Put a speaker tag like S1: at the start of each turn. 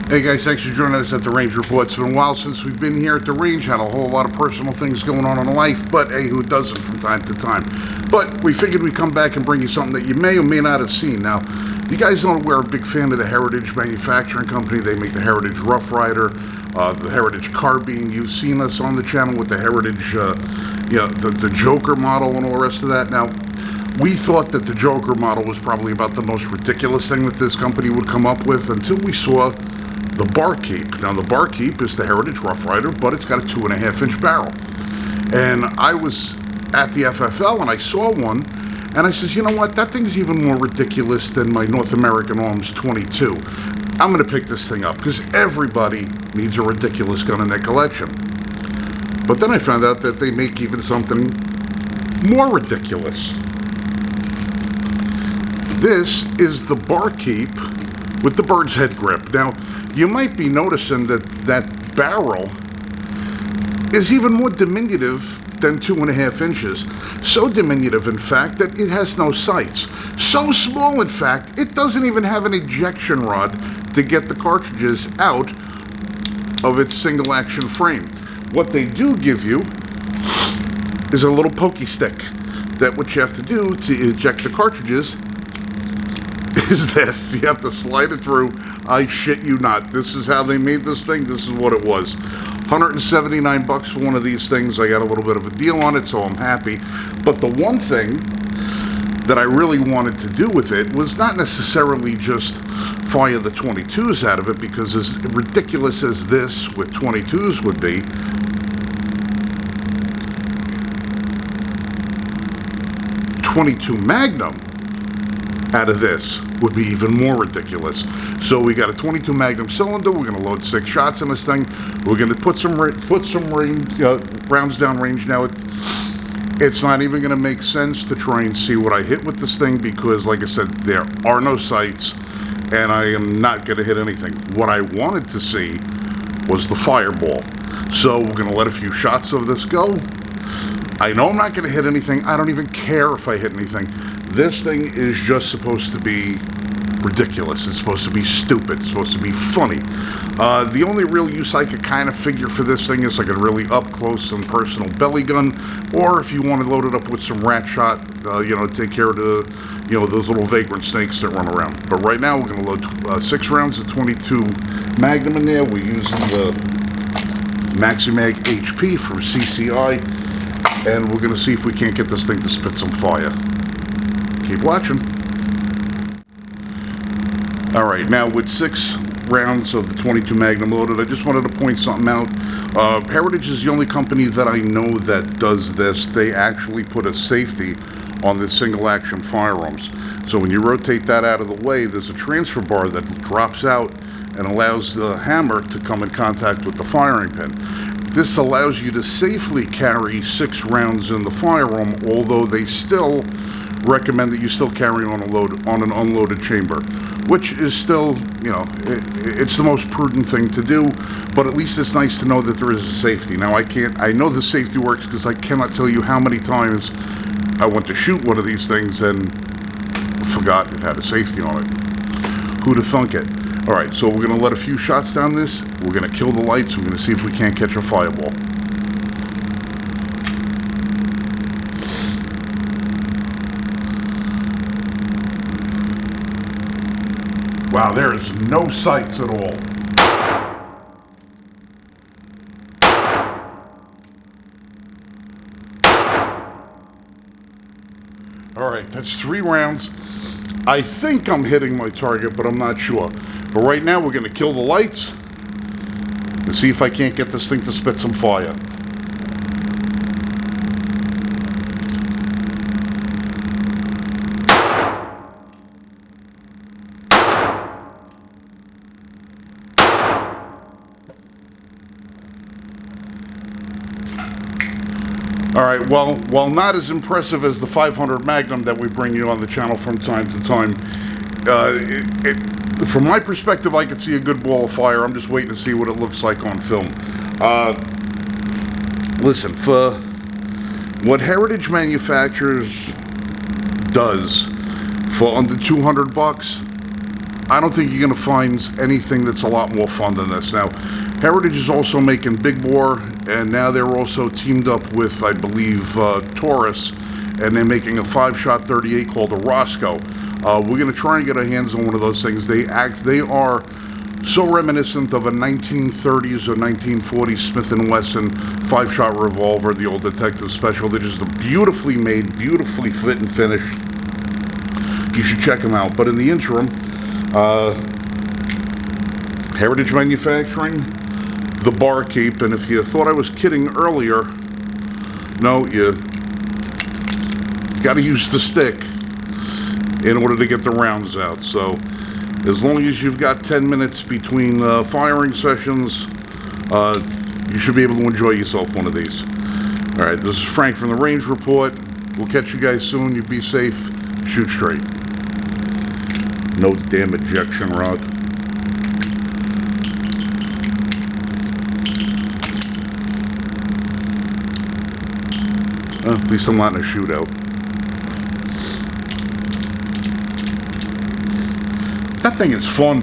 S1: Hey guys, thanks for joining us at the Range Report. It's been a while since we've been here at the range. Had a whole lot of personal things going on in life, but hey, who doesn't from time to time? But we figured we'd come back and bring you something that you may or may not have seen. Now, you guys know we're a big fan of the Heritage Manufacturing Company. They make the Heritage Rough Rider, the Heritage Carbine. You've seen us on the channel with the Heritage, the Joker model and all the rest of that. Now, we thought that the Joker model was probably about the most ridiculous thing that this company would come up with until we saw the Barkeep. Now, the Barkeep is the Heritage Rough Rider, but it's got a 2.5-inch barrel. And I was at the FFL and I saw one, and I says, you know what? That thing's even more ridiculous than my North American Arms 22. I'm going to pick this thing up because everybody needs a ridiculous gun in their collection. But then I found out that they make even something more ridiculous. This is the Barkeep with the bird's head grip. Now, you might be noticing that that barrel is even more diminutive than 2.5 inches. So diminutive, in fact, that it has no sights. So small, in fact, it doesn't even have an ejection rod to get the cartridges out of its single action frame. What they do give you is a little pokey stick that what you have to do to eject the cartridges is this. You have to slide it through. I shit you not. This is how they made this thing. This is what it was. $179 for one of these things. I got a little bit of a deal on it, so I'm happy. But the one thing that I really wanted to do with it was not necessarily just fire the 22s out of it, because as ridiculous as this with 22s would be, .22 Magnum out of this would be even more ridiculous. So we got a .22 Magnum cylinder. We're going to load 6 shots in this thing. We're going to put some range, rounds down range. Now, it's not even going to make sense to try and see what I hit with this thing because, like I said, there are no sights, and I am not going to hit anything. What I wanted to see was the fireball. So we're going to let a few shots of this go. I know I'm not going to hit anything. I don't even care if I hit anything. This thing is just supposed to be ridiculous. It's supposed to be stupid. It's supposed to be funny. The only real use I could kind of figure for this thing is like a really up-close and personal belly gun, or if you want to load it up with some rat shot, take care of the, those little vagrant snakes that run around. But right now we're going to load 6 rounds of .22 Magnum in there. We're using the Maximag HP from CCI, and we're going to see if we can't get this thing to spit some fire. Keep watching. All right, now with 6 rounds of the .22 Magnum loaded, I just wanted to point something out. Heritage is the only company that I know that does this. They actually put a safety on the single action firearms. So when you rotate that out of the way, there's a transfer bar that drops out and allows the hammer to come in contact with the firing pin. This allows you to safely carry 6 rounds in the firearm, although they still recommend that you still carry on an unloaded chamber, which is still, it's the most prudent thing to do, but at least it's nice to know that there is a safety. Now, I know the safety works because I cannot tell you how many times I went to shoot one of these things and forgot it had a safety on it. Who'd have thunk it? All right, so we're going to let a few shots down this. We're going to kill the lights. We're going to see if we can't catch a fireball. Wow, there is no sights at all. All right, that's 3 rounds. I think I'm hitting my target, but I'm not sure. But right now, we're going to kill the lights and see if I can't get this thing to spit some fire. All right, well, while not as impressive as the 500 Magnum that we bring you on the channel from time to time, from my perspective, I could see a good ball of fire. I'm just waiting to see what it looks like on film. Listen, for what Heritage Manufacturers does for under $200, I don't think you're going to find anything that's a lot more fun than this. Now, Heritage is also making Big Bore, and now they're also teamed up with, I believe, Taurus, and they're making a 5-shot 38 called a Roscoe. We're going to try and get our hands on one of those things. They are so reminiscent of a 1930s or 1940s Smith & Wesson 5-shot revolver, the old detective special. They're just beautifully made, beautifully fit and finished. You should check them out. But in the interim, Heritage Manufacturing, the Barkeep, and if you thought I was kidding earlier, no, you got to use the stick in order to get the rounds out. So as long as you've got 10 minutes between firing sessions, you should be able to enjoy yourself one of these. All right, this is Frank from the Range Report. We'll catch you guys soon. You be safe. Shoot straight. No damn ejection rod. At least I'm not in a shootout. That thing is fun.